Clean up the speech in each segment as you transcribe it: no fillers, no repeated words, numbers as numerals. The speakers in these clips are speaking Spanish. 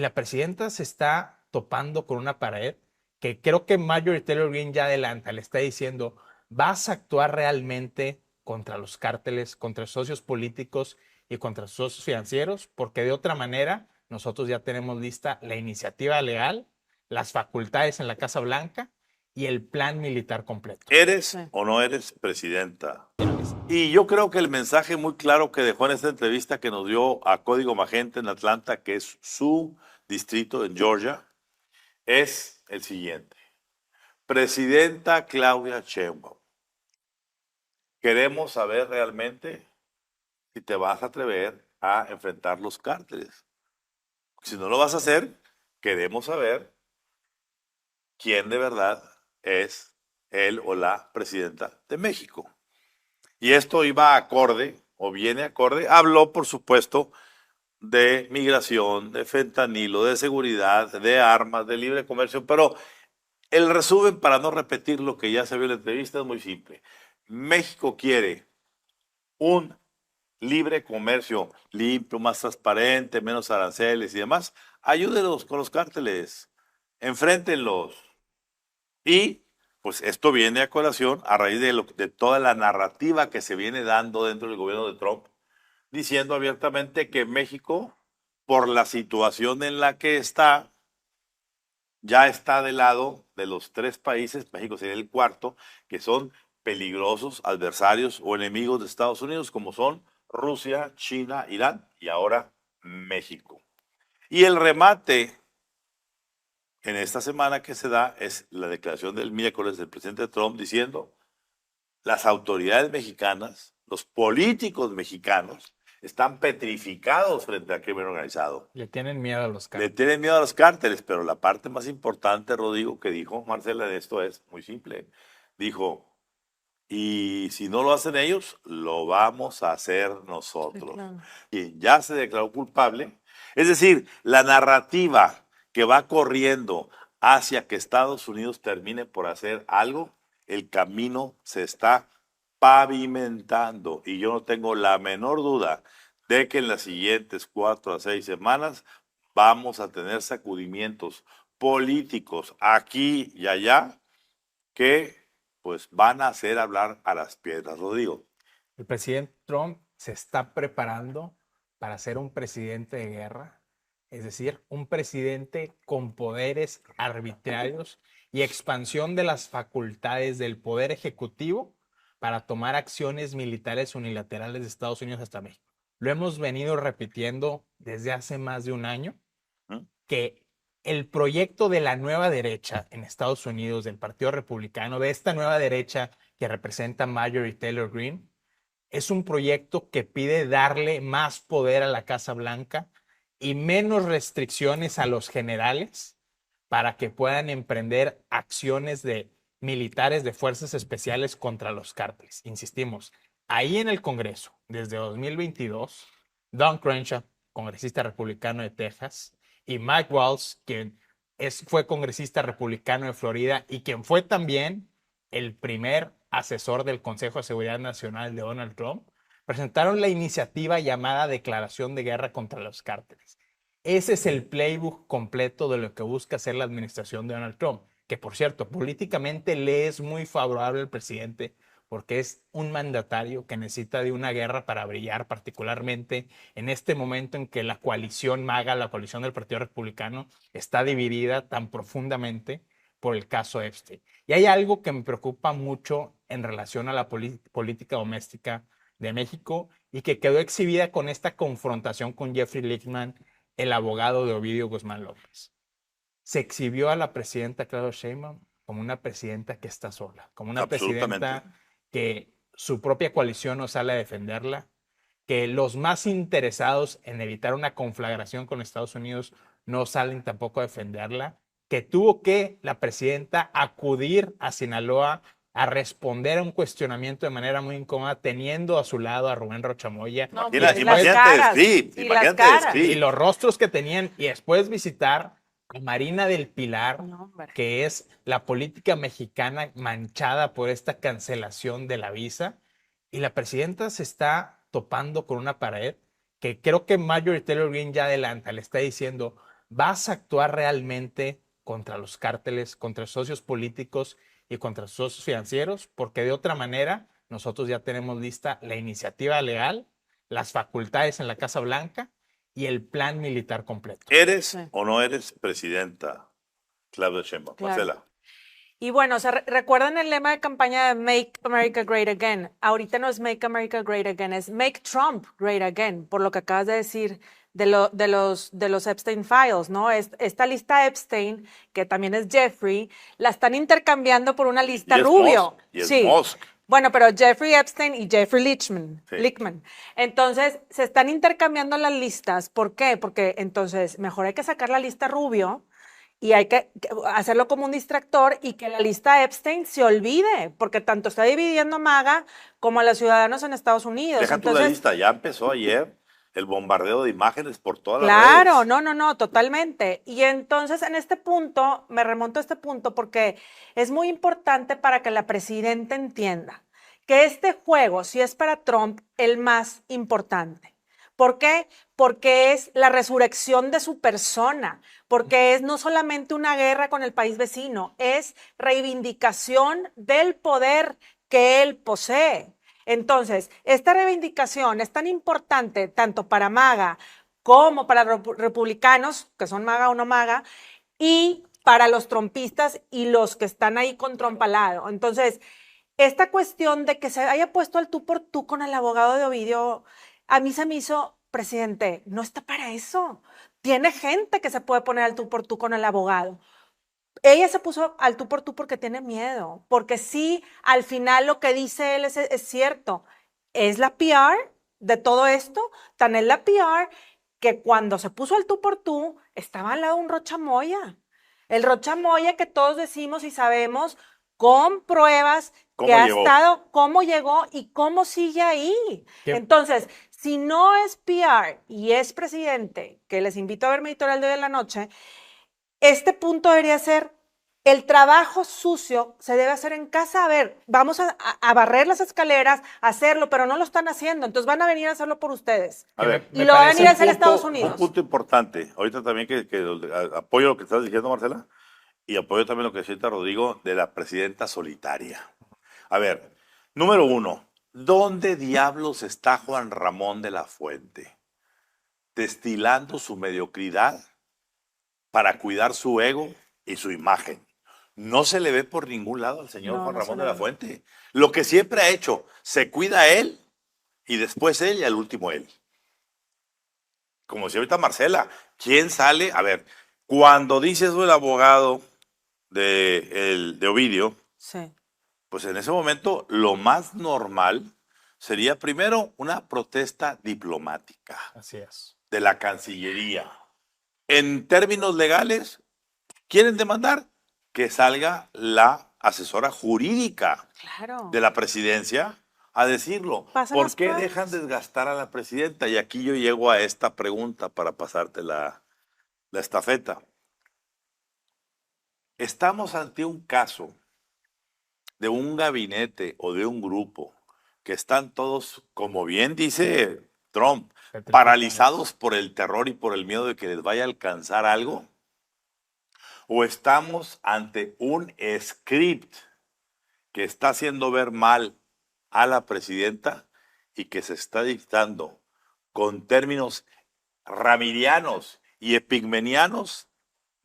La presidenta se está topando con una pared que creo que Marjorie Taylor Greene ya adelanta, le está diciendo, ¿vas a actuar realmente contra los cárteles, contra los socios políticos y contra los socios financieros? Porque de otra manera, nosotros ya tenemos lista la iniciativa legal, las facultades en la Casa Blanca y el plan militar completo. ¿Eres Sí. o no eres presidenta? Y yo creo que el mensaje muy claro que dejó en esta entrevista que nos dio a Código Magenta en Atlanta, que es su distrito en Georgia, es el siguiente. Presidenta Claudia Sheinbaum, queremos saber realmente si te vas a atrever a enfrentar los cárteles. Si no lo vas a hacer, queremos saber quién de verdad es él o la presidenta de México. Y esto iba acorde, o viene acorde, habló por supuesto de migración, de fentanilo, de seguridad, de armas, de libre comercio, pero el resumen, para no repetir lo que ya se vio en la entrevista, es muy simple. México quiere un libre comercio limpio, más transparente, menos aranceles y demás. Ayúdenos con los cárteles, enfréntenlos. Y pues esto viene a colación a raíz de toda la narrativa que se viene dando dentro del gobierno de Trump, diciendo abiertamente que México, por la situación en la que está, ya está del lado de los tres países, México sería el cuarto, que son peligrosos adversarios o enemigos de Estados Unidos, como son Rusia, China, Irán y ahora México. Y el remate en esta semana que se da es la declaración del miércoles del presidente Trump diciendo: las autoridades mexicanas, los políticos mexicanos, están petrificados frente al crimen organizado. Le tienen miedo a los Le cárteles. tienen miedo a los cárteles, pero la parte más importante, Rodrigo, que dijo Marcela de esto es muy simple. Dijo, y si no lo hacen ellos, lo vamos a hacer nosotros. Sí, claro. Y ya se declaró culpable. Es decir, la narrativa que va corriendo hacia que Estados Unidos termine por hacer algo, el camino se está pavimentando. Y yo no tengo la menor duda de que en las siguientes 4 a 6 semanas vamos a tener sacudimientos políticos aquí y allá que pues van a hacer hablar a las piedras, Rodrigo. El presidente Trump se está preparando para ser un presidente de guerra, es decir, un presidente con poderes arbitrarios y expansión de las facultades del poder ejecutivo para tomar acciones militares unilaterales de Estados Unidos hasta México. Lo hemos venido repitiendo desde hace más de un año, ¿Mm? que el proyecto de la nueva derecha en Estados Unidos, del Partido Republicano, de esta nueva derecha que representa Marjorie Taylor Greene, es un proyecto que pide darle más poder a la Casa Blanca y menos restricciones a los generales para que puedan emprender acciones de militares de fuerzas especiales contra los cárteles. Insistimos, ahí en el Congreso, desde 2022, Don Crenshaw, congresista republicano de Texas, y Mike Waltz, quien fue congresista republicano de Florida y quien fue también el primer asesor del Consejo de Seguridad Nacional de Donald Trump, presentaron la iniciativa llamada Declaración de Guerra contra los Cárteles. Ese es el playbook completo de lo que busca hacer la administración de Donald Trump, que por cierto, políticamente le es muy favorable al presidente porque es un mandatario que necesita de una guerra para brillar, particularmente en este momento en que la coalición MAGA, la coalición del Partido Republicano, está dividida tan profundamente por el caso Epstein. Y hay algo que me preocupa mucho en relación a la política doméstica de México y que quedó exhibida con esta confrontación con Jeffrey Lichtman, el abogado de Ovidio Guzmán López. Se exhibió a la presidenta Claudia Sheinbaum como una presidenta que está sola, como una presidenta que su propia coalición no sale a defenderla, que los más interesados en evitar una conflagración con Estados Unidos no salen tampoco a defenderla, que tuvo que la presidenta acudir a Sinaloa a responder a un cuestionamiento de manera muy incómoda, teniendo a su lado a Rubén Rochamoya. No, Y pues, después, las caras, Imagínate y las caras. y los rostros que tenían, y después visitar a Marina del Pilar, No, hombre. que es la política mexicana manchada por esta cancelación de la visa, y la presidenta se está topando con una pared que creo que Marjorie Taylor Greene ya adelanta, le está diciendo, ¿vas a actuar realmente contra los cárteles, contra socios políticos y contra socios financieros? Porque de otra manera, nosotros ya tenemos lista la iniciativa legal, las facultades en la Casa Blanca y el plan militar completo. ¿Eres Sí. o no eres presidenta, Claudia Sheinbaum? Claro. Marcela. Y bueno, o sea, recuerdan el lema de campaña de Make America Great Again. Ahorita no es Make America Great Again, es Make Trump Great Again, por lo que acabas de decir de los Epstein Files, ¿no? Esta lista Epstein, que también es Jeffrey, la están intercambiando por una lista Y es Rubio. Musk, y es Sí. Musk. Bueno, pero Jeffrey Epstein y Jeffrey Sí. Lichtman. Entonces, se están intercambiando las listas. ¿Por qué? Porque entonces, mejor hay que sacar la lista Rubio y hay que hacerlo como un distractor y que la lista Epstein se olvide, porque tanto está dividiendo a MAGA como a los ciudadanos en Estados Unidos. Deja tú la lista, ya empezó ayer el bombardeo de imágenes por todas las Claro, redes. no, totalmente. Y entonces en este punto, me remonto a este punto porque es muy importante para que la presidenta entienda que este juego sí es para Trump el más importante. ¿Por qué? Porque es la resurrección de su persona, porque es no solamente una guerra con el país vecino, es reivindicación del poder que él posee. Entonces, esta reivindicación es tan importante tanto para MAGA como para los republicanos, que son MAGA o no MAGA, y para los trompistas y los que están ahí con Trump al lado. Entonces, esta cuestión de que se haya puesto al tú por tú con el abogado de Ovidio, a mí se me hizo, presidente, no está para eso. Tiene gente que se puede poner al tú por tú con el abogado. Ella se puso al tú por tú porque tiene miedo, porque sí, al final lo que dice él es cierto. Es la PR de todo esto, tan es la PR que cuando se puso al tú por tú, estaba al lado un Rocha Moya. El Rocha Moya que todos decimos y sabemos con pruebas que ha estado, cómo llegó y cómo sigue ahí. ¿Qué? Entonces, si no es PR y es presidente, que les invito a ver mi editorial de hoy en la noche, este punto debería ser el trabajo sucio se debe hacer en casa. A ver, vamos a barrer las escaleras, a hacerlo, pero no lo están haciendo. Entonces van a venir a hacerlo por ustedes. A ver, y lo van a venir a hacer un Estados punto, Unidos. Un punto importante. Ahorita también que apoyo lo que estás diciendo, Marcela, y apoyo también lo que decía Rodrigo de la presidenta solitaria. A ver, número uno, ¿dónde diablos está Juan Ramón de la Fuente? Destilando su mediocridad para cuidar su ego y su imagen. No se le ve por ningún lado al señor Juan Ramón de la Fuente. Lo que siempre ha hecho, se cuida él y después él y al último él. Como decía ahorita Marcela, ¿quién sale? A ver, cuando dice eso el abogado de Ovidio, sí, pues en ese momento lo más normal sería primero una protesta diplomática. Así es. De la Cancillería. En términos legales, ¿quieren demandar? Que salga la asesora jurídica de la presidencia a decirlo. ¿Por qué dejan desgastar a la presidenta? Y aquí yo llego a esta pregunta para pasarte la estafeta. Estamos ante un caso de un gabinete o de un grupo que están todos, como bien dice Trump, paralizados por el terror y por el miedo de que les vaya a alcanzar algo. ¿O estamos ante un script que está haciendo ver mal a la presidenta y que se está dictando con términos ramirianos y epigmenianos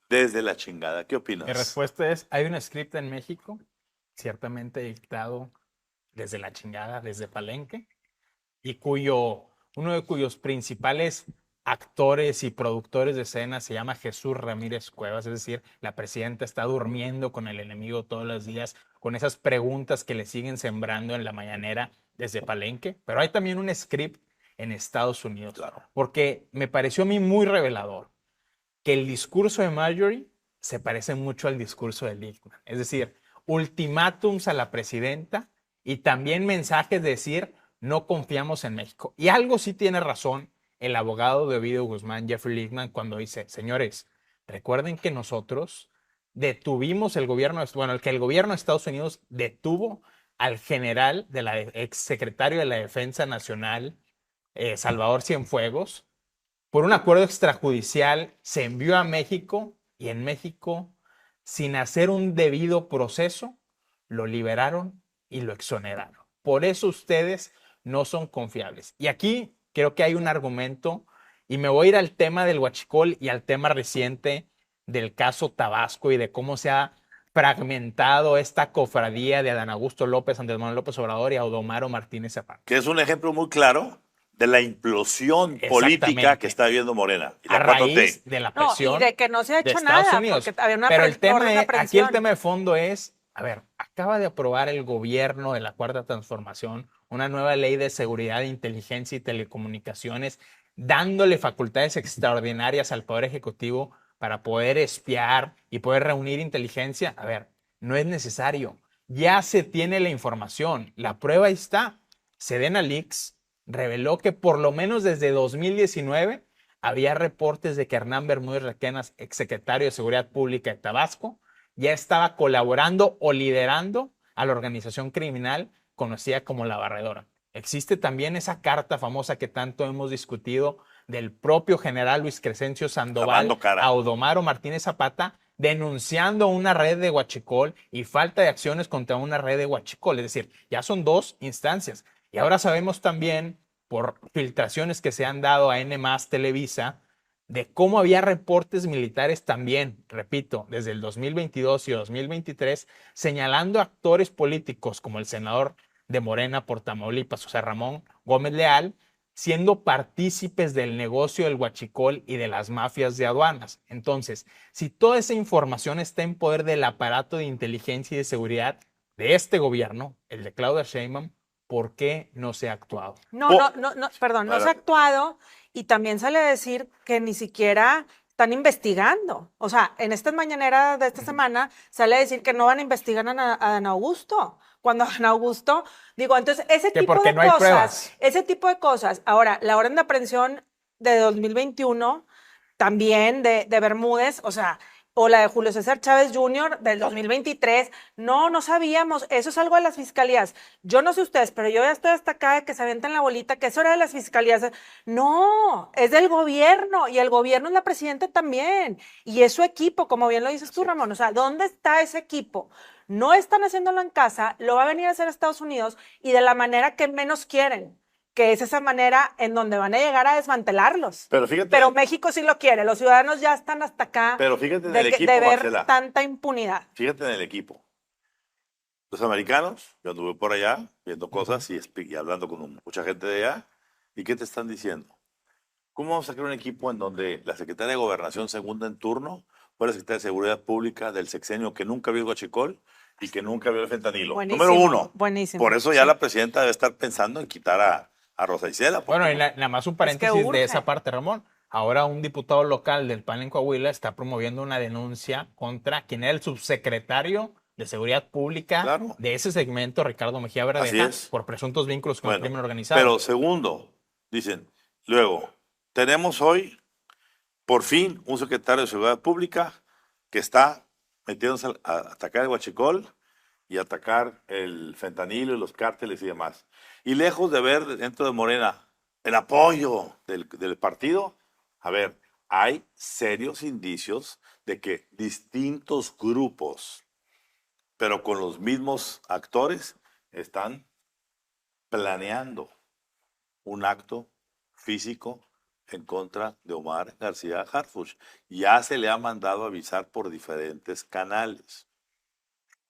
desde la chingada? ¿Qué opinas? Mi respuesta es, hay un script en México, ciertamente dictado desde la chingada, desde Palenque, y uno de cuyos principales actores y productores de escena se llama Jesús Ramírez Cuevas, es decir, la presidenta está durmiendo con el enemigo todos los días, con esas preguntas que le siguen sembrando en la mañanera desde Palenque, pero hay también un script en Estados Unidos, porque me pareció a mí muy revelador que el discurso de Marjorie se parece mucho al discurso de Lichtman, es decir, ultimátums a la presidenta y también mensajes de decir, no confiamos en México. Y algo sí tiene razón el abogado de Ovidio Guzmán, Jeffrey Lichtman, cuando dice, señores, recuerden que nosotros detuvimos el gobierno de Estados Unidos detuvo al general de la exsecretario de la Defensa Nacional, Salvador Cienfuegos, por un acuerdo extrajudicial se envió a México y en México, sin hacer un debido proceso, lo liberaron y lo exoneraron. Por eso ustedes no son confiables. Y aquí creo que hay un argumento, y me voy a ir al tema del huachicol y al tema reciente del caso Tabasco y de cómo se ha fragmentado esta cofradía de Adán Augusto López, Andrés Manuel López Obrador y Audomaro Martínez Zapata. Que es un ejemplo muy claro de la implosión política que está viviendo Morena. Y la a 4T. raíz de la presión y de que no se ha de hecho Estados nada, Unidos. porque había una Pero el tema orden de aquí aprehensión. el tema de fondo es, a ver, acaba de aprobar el gobierno de la Cuarta Transformación una nueva ley de seguridad, inteligencia y telecomunicaciones, dándole facultades extraordinarias al Poder Ejecutivo para poder espiar y poder reunir inteligencia. A ver, no es necesario. Ya se tiene la información. La prueba está. Sedena Leaks reveló que por lo menos desde 2019 había reportes de que Hernán Bermúdez Requenas, exsecretario de Seguridad Pública de Tabasco, ya estaba colaborando o liderando a la organización criminal conocida como La Barredora. Existe también esa carta famosa que tanto hemos discutido del propio general Luis Crescencio Sandoval a Audomaro Martínez Zapata, denunciando una red de huachicol y falta de acciones contra una red de huachicol. Es decir, ya son dos instancias. Y ahora sabemos también, por filtraciones que se han dado a N+ Televisa, de cómo había reportes militares también, repito, desde el 2022 y 2023, señalando a actores políticos como el senador de Morena por Tamaulipas, José Ramón Gómez Leal, siendo partícipes del negocio del huachicol y de las mafias de aduanas. Entonces, si toda esa información está en poder del aparato de inteligencia y de seguridad de este gobierno, el de Claudia Sheinbaum, ¿por qué no se ha actuado? No, perdón, no se ha actuado y también sale a decir que ni siquiera están investigando. O sea, en esta mañanera de esta semana sale a decir que no van a investigar a Adán Augusto. Cuando Adán Augusto, digo, entonces ese tipo de cosas, ahora, la orden de aprehensión de 2021, también de Bermúdez, o sea, o la de Julio César Chávez Jr. del 2023. No sabíamos. Eso es algo de las fiscalías. Yo no sé ustedes, pero yo ya estoy hasta acá de que se avientan la bolita, que eso era de las fiscalías. No, es del gobierno y el gobierno es la presidenta también. Y es su equipo, como bien lo dices tú, Ramón. O sea, ¿dónde está ese equipo? No están haciéndolo en casa, lo va a venir a hacer a Estados Unidos y de la manera que menos quieren, que es esa manera en donde van a llegar a desmantelarlos. Pero México sí lo quiere, los ciudadanos ya están hasta acá de ver tanta impunidad. Fíjate en el equipo. Los americanos, yo anduve por allá viendo cosas y hablando con mucha gente de allá, ¿y qué te están diciendo? ¿Cómo vamos a crear un equipo en donde la secretaria de Gobernación segunda en turno fue la secretaria de Seguridad Pública del sexenio que nunca vio el huachicol y que nunca vio el fentanilo? Buenísimo, Número uno. Buenísimo. Por eso ya la presidenta debe estar pensando en quitar a Rosa Isela. Bueno, y nada más un paréntesis de esa parte, Ramón. Ahora un diputado local del PAN en Coahuila está promoviendo una denuncia contra quien era el subsecretario de Seguridad Pública de ese segmento, Ricardo Mejía Verdeja, por presuntos vínculos con el crimen organizado. Pero segundo, dicen, luego, tenemos hoy, por fin, un secretario de Seguridad Pública que está metiéndose a atacar el huachicol y atacar el fentanilo y los cárteles y demás. Y lejos de ver dentro de Morena el apoyo del partido, a ver, hay serios indicios de que distintos grupos, pero con los mismos actores, están planeando un acto físico en contra de Omar García Harfuch. Ya se le ha mandado avisar por diferentes canales.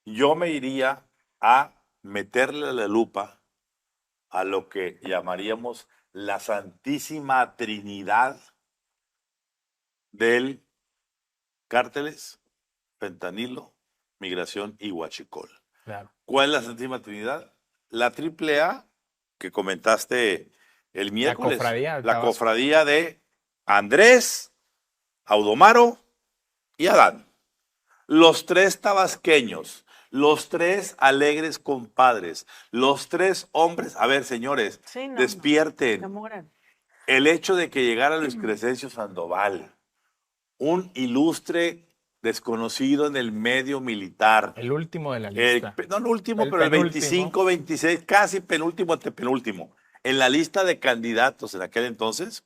Yo me iría a meterle la lupa a lo que llamaríamos la Santísima Trinidad del cárteles, fentanilo, migración y huachicol. Claro. ¿Cuál es la Santísima Trinidad? La AAA que comentaste el miércoles. La cofradía de Andrés, Audomaro y Adán. Los tres tabasqueños, los tres alegres compadres, los tres hombres. A ver, señores, despierten. El hecho de que llegara Luis Crescencio Sandoval, un ilustre desconocido en el medio militar. El último de la lista. No el último, pero el 25, 26, casi penúltimo, antepenúltimo. En la lista de candidatos en aquel entonces,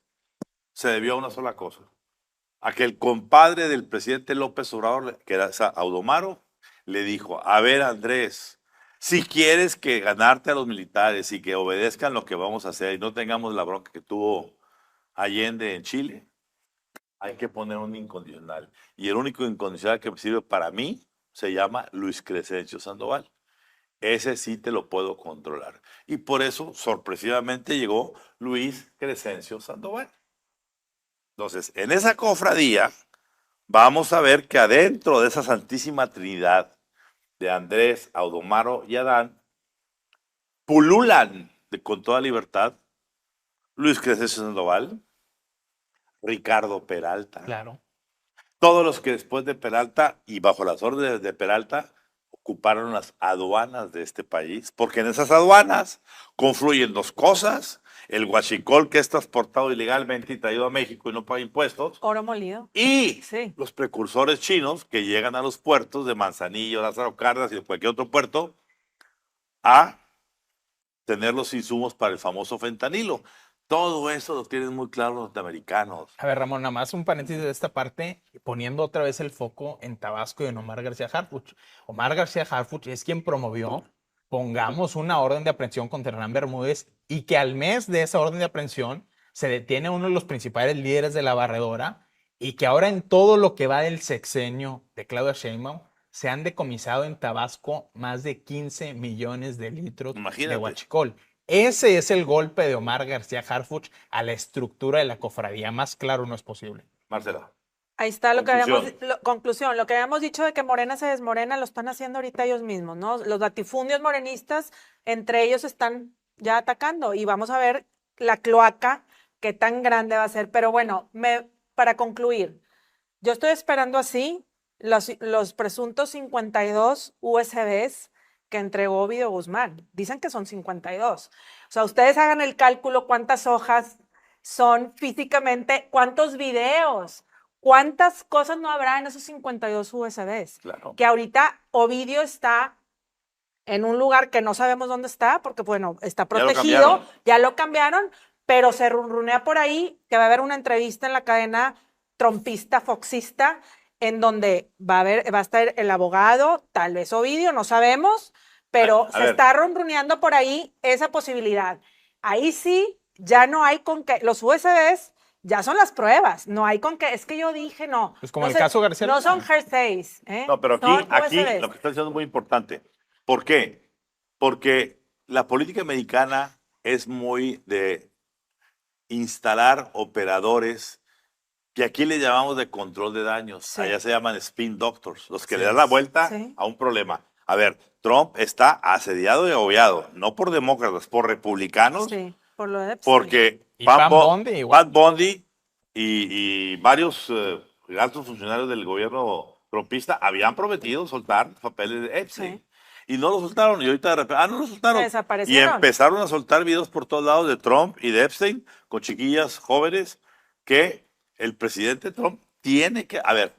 se debió a una sola cosa. A que el compadre del presidente López Obrador, que era Audomaro, le dijo, a ver Andrés, si quieres que ganarte a los militares y que obedezcan lo que vamos a hacer y no tengamos la bronca que tuvo Allende en Chile, hay que poner un incondicional. Y el único incondicional que me sirve para mí se llama Luis Crescencio Sandoval. Ese sí te lo puedo controlar. Y por eso, sorpresivamente, llegó Luis Crescencio Sandoval. Entonces, en esa cofradía, vamos a ver que adentro de esa Santísima Trinidad de Andrés, Audomaro y Adán, pululan con toda libertad Luis Crescencio Sandoval, Ricardo Peralta. Claro. Todos los que después de Peralta y bajo las órdenes de Peralta ocuparon las aduanas de este país, porque en esas aduanas confluyen dos cosas: el huachicol, que es transportado ilegalmente y traído a México y no paga impuestos, Oro molido. y Sí. los precursores chinos que llegan a los puertos de Manzanillo, Lázaro Cárdenas y de cualquier otro puerto a tener los insumos para el famoso fentanilo. Todo eso lo tienen muy claro los norteamericanos. A ver, Ramón, nada más un paréntesis de esta parte, poniendo otra vez el foco en Tabasco y en Omar García Harfuch. Omar García Harfuch es quien promovió, pongamos una orden de aprehensión contra Hernán Bermúdez, y que al mes de esa orden de aprehensión se detiene a uno de los principales líderes de la barredora, y que ahora en todo lo que va del sexenio de Claudia Sheinbaum se han decomisado en Tabasco más de 15 millones de litros Imagínate. de huachicol. Ese es el golpe de Omar García Harfuch a la estructura de la cofradía. Más claro no es posible. Marcela. Ahí está lo que Conclusión. habíamos, conclusión, lo que habíamos dicho de que Morena se desmorena, lo están haciendo ahorita ellos mismos, ¿no? Los latifundios morenistas, entre ellos están ya atacando, y vamos a ver la cloaca qué tan grande va a ser. Pero bueno, para concluir, yo estoy esperando así los presuntos 52 USBs que entregó Ovidio Guzmán. Dicen que son 52. O sea, ustedes hagan el cálculo cuántas hojas son físicamente, cuántos videos, cuántas cosas no habrá en esos 52 USBs. Claro. Que ahorita Ovidio está en un lugar que no sabemos dónde está, porque bueno, está protegido, ya lo cambiaron, pero se runrunea por ahí que va a haber una entrevista en la cadena trompista, foxista, en donde va a estar el abogado, tal vez Ovidio, no sabemos, pero se está runruneando por ahí esa posibilidad. Ahí sí, ya no hay con qué, los USBs ya son las pruebas, no hay con qué, es que yo dije no. Pues como no el caso García. No son hersays, ¿eh? No, pero Son aquí USBs. lo que está diciendo es muy importante. ¿Por qué? Porque la política mexicana es muy de instalar operadores que aquí le llamamos de control de daños. Sí. Allá se llaman spin doctors, los que Sí. le dan la vuelta Sí. a un problema. A ver, Trump está asediado y agobiado, no por demócratas, por republicanos, Sí, por lo de Epstein. porque Y Pam Bondi igual. Pam Bondi y varios altos funcionarios del gobierno trumpista habían prometido soltar papeles de Epstein. Sí. Y no lo soltaron, y ahorita de repente, no lo soltaron. Y Desaparecieron. empezaron a soltar videos por todos lados de Trump y de Epstein con chiquillas jóvenes que el presidente Trump tiene que... A ver,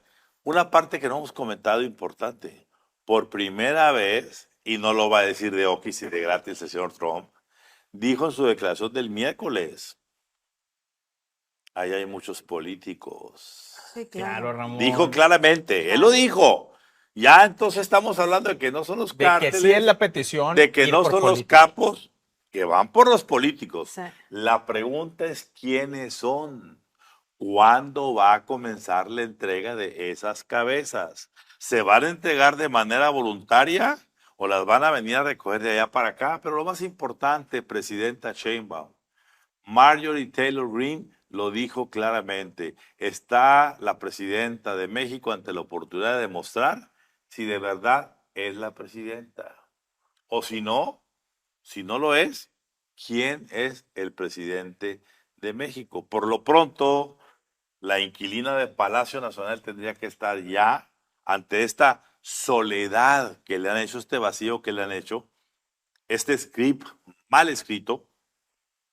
una parte que no hemos comentado importante. Por primera vez, y no lo va a decir de oquis y de gratis el señor Trump, dijo en su declaración del miércoles, ahí hay muchos políticos. Sí, Claro, Ramón. Dijo claramente, él lo dijo. Ya entonces estamos hablando de que no son los De que cárteles, sí es la petición. de que ir no por son los políticos. capos que van por los políticos. Sí. La pregunta es quiénes son. ¿Cuándo va a comenzar la entrega de esas cabezas? ¿Se van a entregar de manera voluntaria o las van a venir a recoger de allá para acá? Pero lo más importante, presidenta Sheinbaum, Marjorie Taylor Greene lo dijo claramente. Está la presidenta de México ante la oportunidad de demostrar si de verdad es la presidenta. O si no lo es, ¿quién es el presidente de México? Por lo pronto, la inquilina de Palacio Nacional tendría que estar ya ante esta soledad que le han hecho, este vacío que le han hecho, este script mal escrito,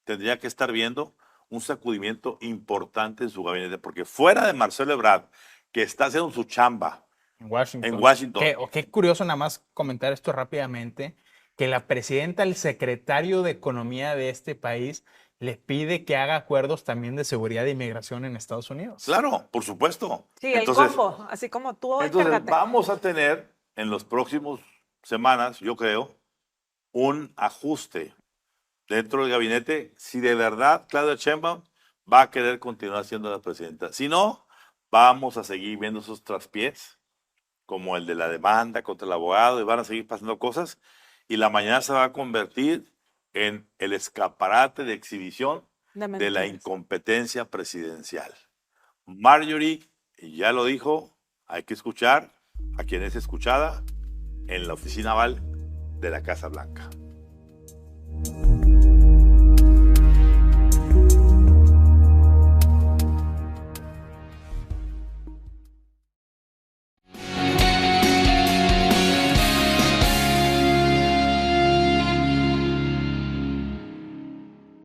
tendría que estar viendo un sacudimiento importante en su gabinete, porque fuera de Marcelo Ebrard, que está haciendo su chamba En Washington. en Washington. Qué curioso nada más comentar esto rápidamente, que la presidenta, el secretario de Economía de este país, le pide que haga acuerdos también de seguridad e inmigración en Estados Unidos. Claro, por supuesto. Sí, el combo, así como tú, Entonces encárgate. vamos a tener en los próximos semanas, yo creo, un ajuste dentro del gabinete si de verdad Claudia Sheinbaum va a querer continuar siendo la presidenta. Si no, vamos a seguir viendo esos traspiés, como el de la demanda contra el abogado, y van a seguir pasando cosas, y la mañana se va a convertir en el escaparate de exhibición de la mentiras. incompetencia presidencial. Marjorie ya lo dijo, hay que escuchar a quien es escuchada en la oficina Oval de la Casa Blanca.